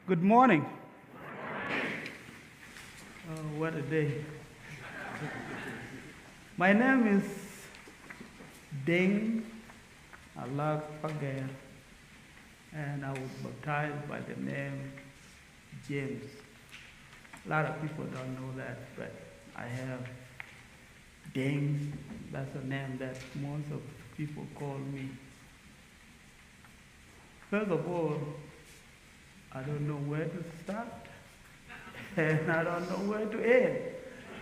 Good morning. What a day. My name is Ding Alak Pager, and I was baptized by the name James. A lot of people don't know that, but I have Ding. That's a name that most of people call me. First of all, I don't know where to start, and I don't know where to end,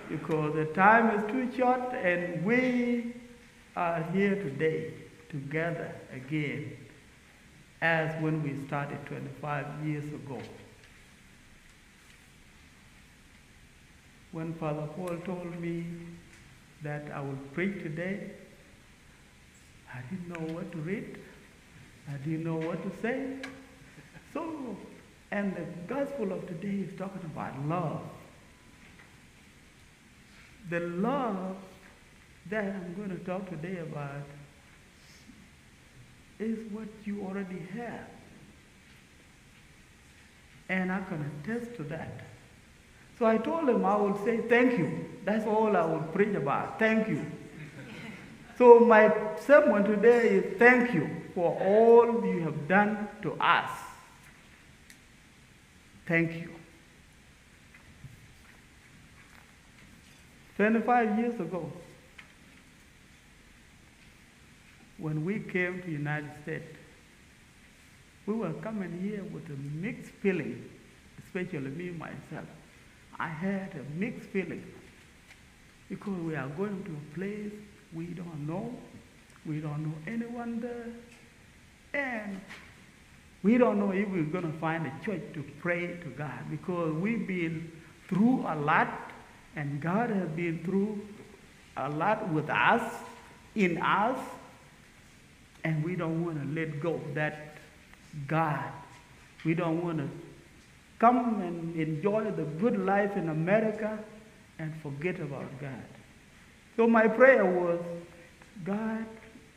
because the time is too short, and we are here today together again, as when we started 25 years ago. When Father Paul told me that I would preach today, I didn't know what to read. I didn't know what to say. So, and the gospel of today is talking about love. The love that I'm going to talk today about is what you already have. And I can attest to that. So I told him I would say thank you. That's all I would preach about. Thank you. So my sermon today is thank you for all you have done to us. Thank you. 25 years ago, when we came to the United States, we were coming here with a mixed feeling, especially me, myself. I had a mixed feeling because we are going to a place we don't know anyone there, and we don't know if we're going to find a church to pray to God, because we've been through a lot, and God has been through a lot with us, in us, and we don't want to let go of that God. We don't want to come and enjoy the good life in America and forget about God. So my prayer was, God,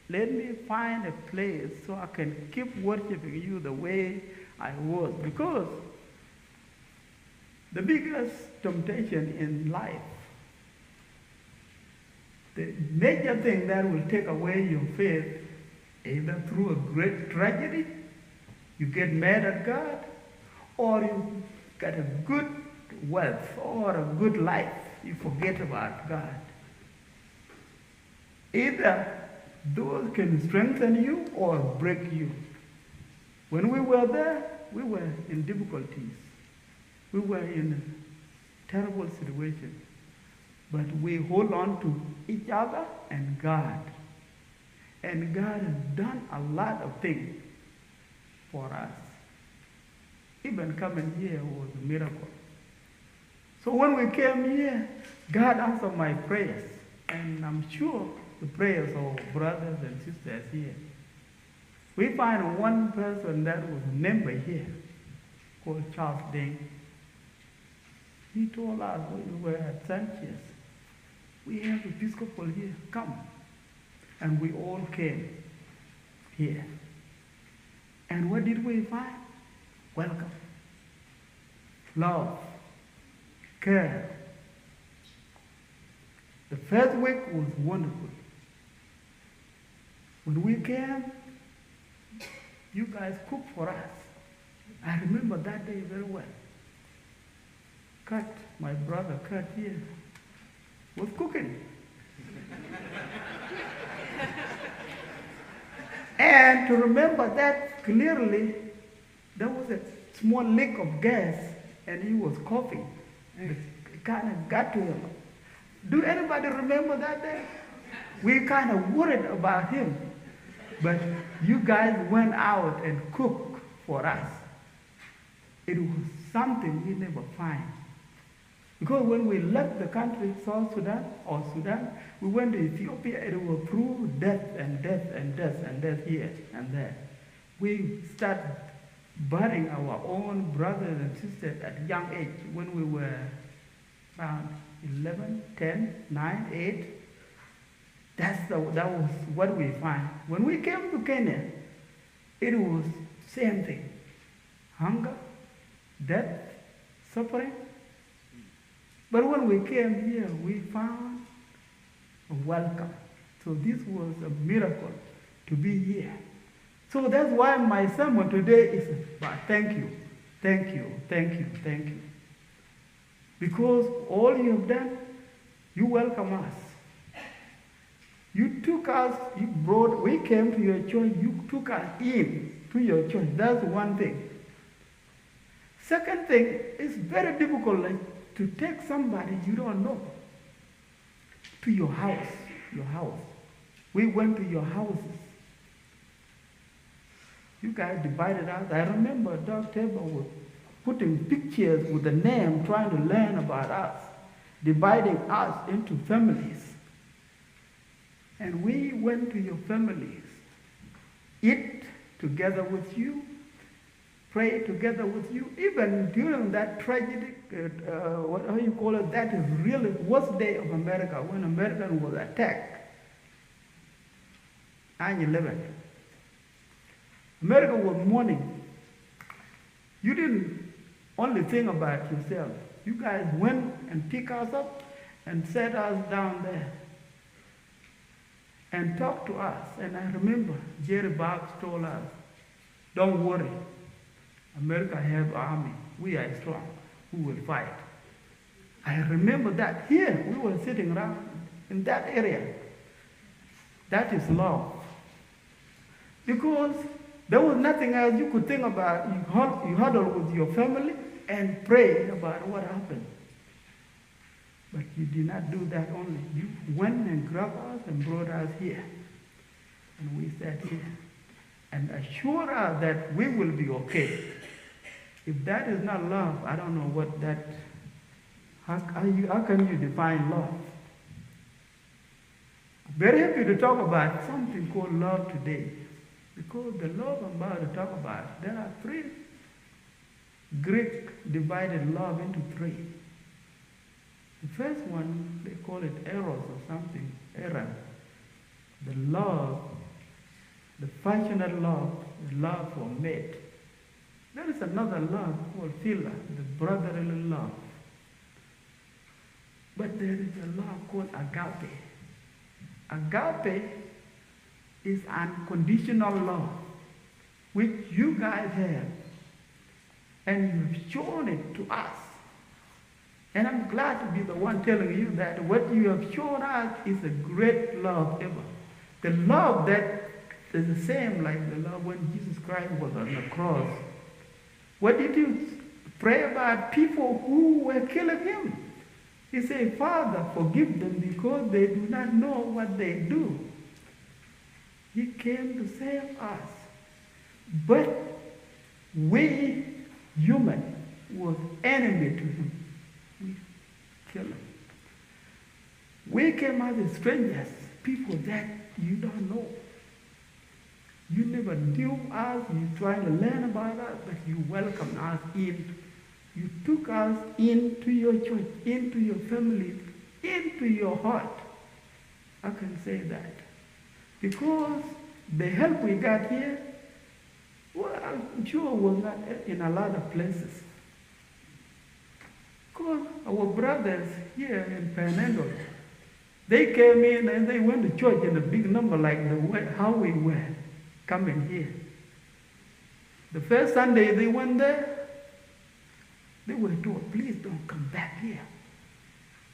let me find a place so I can keep worshiping you the way I was. Because the biggest temptation in life, the major thing that will take away your faith, either through a great tragedy, you get mad at God, or you get a good wealth or a good life, you forget about God. Either those can strengthen you or break you. When we were there, we were in difficulties. We were in a terrible situation. But we hold on to each other and God. And God has done a lot of things for us. Even coming here was a miracle. So when we came here, God answered my prayers. And I'm sure the prayers of brothers and sisters here. We find one person that was a member here called Charles Ding. He told us when we were at Sanchez, we have Episcopal here, come. And we all came here. And what did we find? Welcome, love, care. The first week was wonderful. When we came, you guys cooked for us. I remember that day very well. Kurt, my brother Kurt here, was cooking. And to remember that clearly, there was a small leak of gas, and he was coughing. It kind of got to him. Do anybody remember that day? We kind of worried about him. But you guys went out and cooked for us. It was something we never find. Because when we left the country, South Sudan or Sudan, we went to Ethiopia, it was through death and death and death and death here and there. We started burying our own brothers and sisters at a young age when we were around 11, 10, 9, 8. That was what we find. When we came to Kenya, it was same thing. Hunger, death, suffering. But when we came here, we found a welcome. So this was a miracle to be here. So that's why my sermon today is about thank you, thank you, thank you, thank you. Because all you have done, you welcome us. You took us, we came to your church, you took us in to your church. That's one thing. Second thing, it's very difficult to take somebody you don't know to your house. We went to your houses. You guys divided us. I remember Dr. Tabor was putting pictures with the name, trying to learn about us, dividing us into families. And we went to your families, eat together with you, pray together with you. Even during that tragedy, how you call it, that is really worst day of America, when America was attacked, 9/11. America was mourning. You didn't only think about yourself. You guys went and picked us up and set us down there and talked to us. And I remember Jerry Boggs told us, don't worry, America has an army. We are strong. We will fight. I remember that here we were sitting around in that area. That is love. Because there was nothing else you could think about. You huddle with your family and pray about what happened. But you did not do that only. You went and grabbed us and brought us here. And we sat here and assured us that we will be okay. If that is not love, I don't know what that, how can you define love? Very happy to talk about something called love today. Because the love I'm about to talk about, there are three. Greek divided love into three. The first one, they call it eros or something, eran. The love, the passionate love, the love for mate. There is another love called philia, the brotherly love. But there is a love called agape. Agape is unconditional love, which you guys have. And you've shown it to us. And I'm glad to be the one telling you that what you have shown us is a great love ever. The love that is the same like the love when Jesus Christ was on the cross. What did you pray about people who were killing him? He said, Father, forgive them because they do not know what they do. He came to save us. But we, human, was enemy to him. We killed him. We came as strangers, people that you don't know. You never knew us, you tried to learn about us, but you welcomed us in. You took us into your church, into your family, into your heart. I can say that. Because the help we got here, well, I'm sure was not in a lot of places. Because our brothers here in Panhandle, they came in and they went to church in a big number like how we were coming here. The first Sunday they went there, they were told, please don't come back here.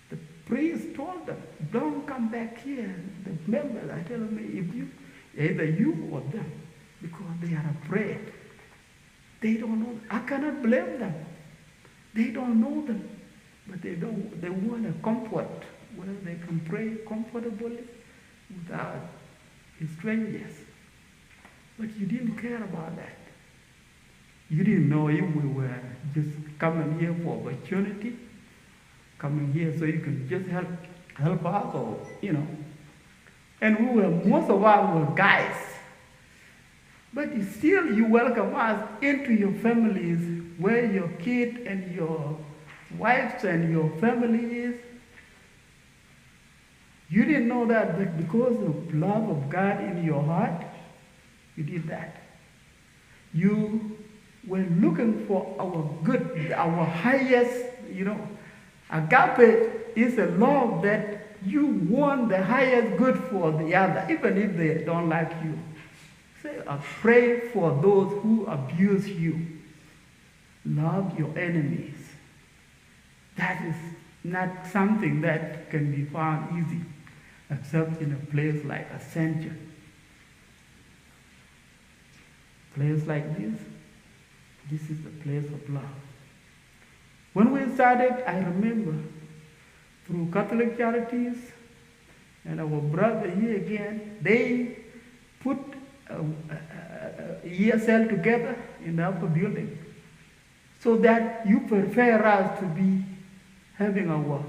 The priest told them, don't come back here. The members are telling me, if you, either you or them, because they are afraid. They don't know. I cannot blame them. They don't know them. But they want a comfort where they can pray comfortably without strangers. But you didn't care about that. You didn't know if we were just coming here for opportunity, coming here so you can just help us or, And most of us were guys. But still you welcome us into your families where your kid and your wives and your family is. You didn't know that, but because of love of God in your heart, you did that. You We're looking for our good, our highest, Agape is a love that you want the highest good for the other, even if they don't like you. Say, I pray for those who abuse you. Love your enemies. That is not something that can be found easy, except in a place like Ascension. Place like this is the place of love. When we started, I remember, through Catholic Charities and our brother here again, they put a ESL together in the upper building so that you prepare us to be having our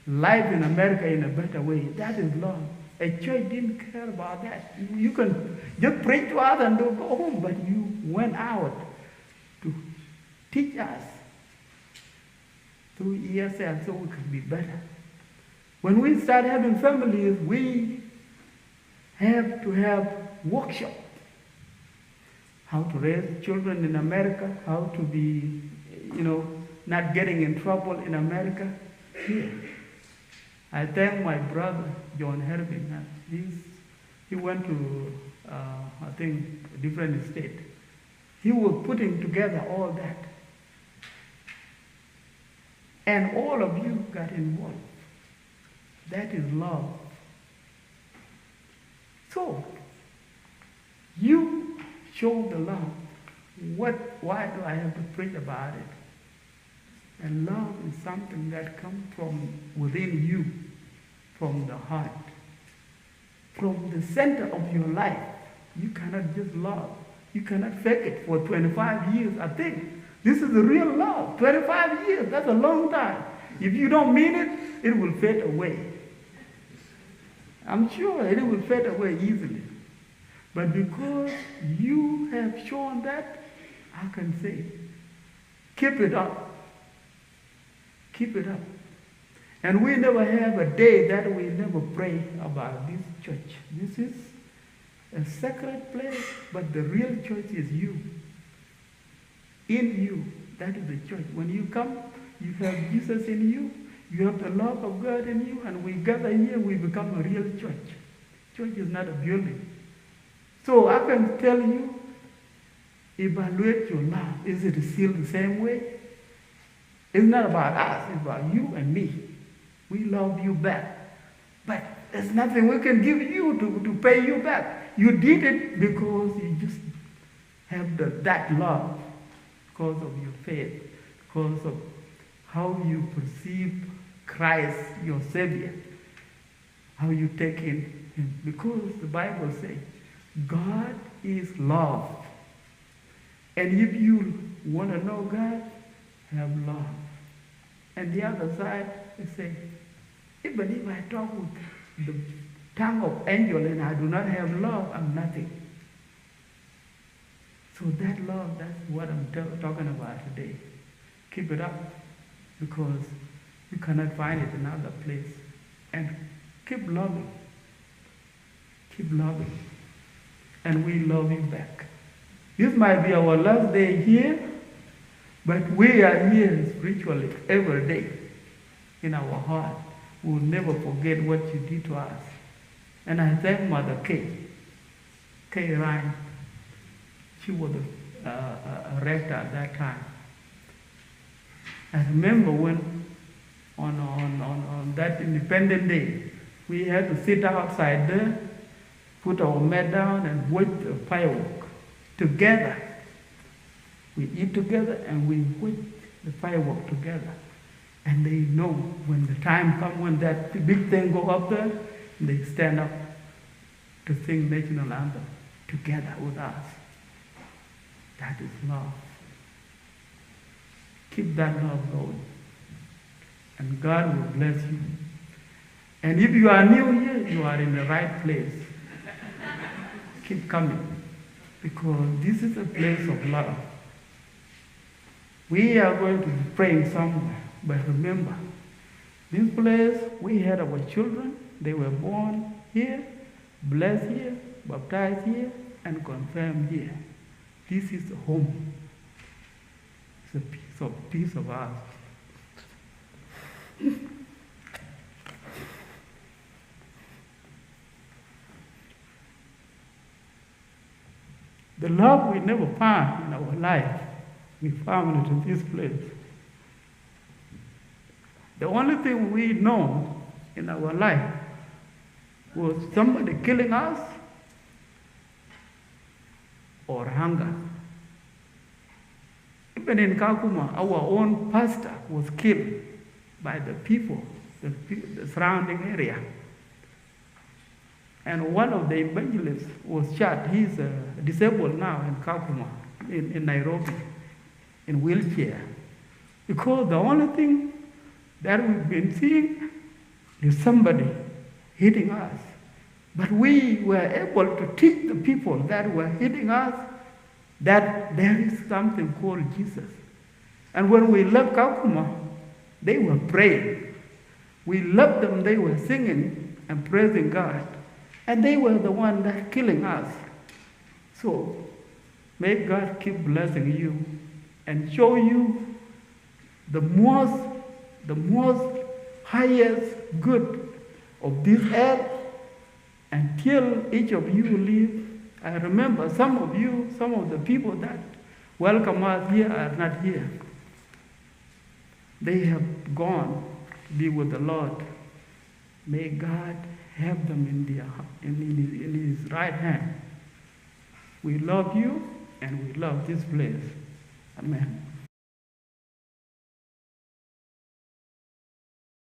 life in America in a better way. That is love. A church didn't care about that. You can just pray to us and don't go home, but you went out to teach us through ESL so we could be better. When we start having families, we have to have workshops. How to raise children in America, how to be, not getting in trouble in America. Here. I thank my brother, John Herbin. He went to, I think, a different state. He was putting together all that. And all of you got involved. That is love. So, you show the love. Why do I have to preach about it? And love is something that comes from within you, from the heart, from the center of your life. You cannot just love. You cannot fake it for 25 years. I think this is the real love. 25 years, that's a long time. If you don't mean it, it will fade away. I'm sure it will fade away easily. But because you have shown that, I can say, keep it up. Keep it up. And we never have a day that we never pray about this church. This is a sacred place, but the real church is you. In you, that is the church. When you come, you have Jesus in you, you have the love of God in you, and we gather here, we become a real church. Church is not a building. So I can tell you, evaluate your love. Is it still the same way? It's not about us, it's about you and me. We love you back. But there's nothing we can give you to pay you back. You did it because you just have that love, because of your faith, because of how you perceive Christ, your Savior, how you take in Him. Because the Bible says, God is love. And if you want to know God, have love. And the other side, they say, even if I talk with the tongue of angel and I do not have love, I'm nothing. So that love, that's what I'm talking about today. Keep it up, because you cannot find it in another place. And keep loving. Keep loving. And we love you back. This might be our last day here, but we are here spiritually every day in our heart. We will never forget what you did to us. And I thank Mother Kay Ryan. She was a rector at that time. I remember when on that Independence Day, we had to sit outside there, put our mat down and watch the firework together. We eat together and we watch the firework together. And they know when the time comes when that big thing go up there, they stand up to sing national anthem together with us. That is love. Keep that love going. And God will bless you. And if you are new here, you are in the right place. Keep coming. Because this is a place of love. We are going to be praying somewhere. But remember, this place, we had our children. They were born here, blessed here, baptized here, and confirmed here. This is the home. It's a piece of us. The love we never found in our life, we found it in this place. The only thing we know in our life was somebody killing us or hunger. Even in Kakuma, our own pastor was killed by the people, the surrounding area. And one of the evangelists was shot. He's disabled now in Kakuma, in Nairobi, in wheelchair. Because the only thing that we've been seeing is somebody hitting us. But we were able to teach the people that were hitting us that there is something called Jesus. And when we left Kakuma, they were praying. We left them, they were singing and praising God. And they were the ones that killing us. So may God keep blessing you and show you the most highest good of this earth until each of you leave. I remember some of the people that welcome us here are not here. They have gone to be with the Lord. May God have them in his right hand. We love you and we love this place. Amen.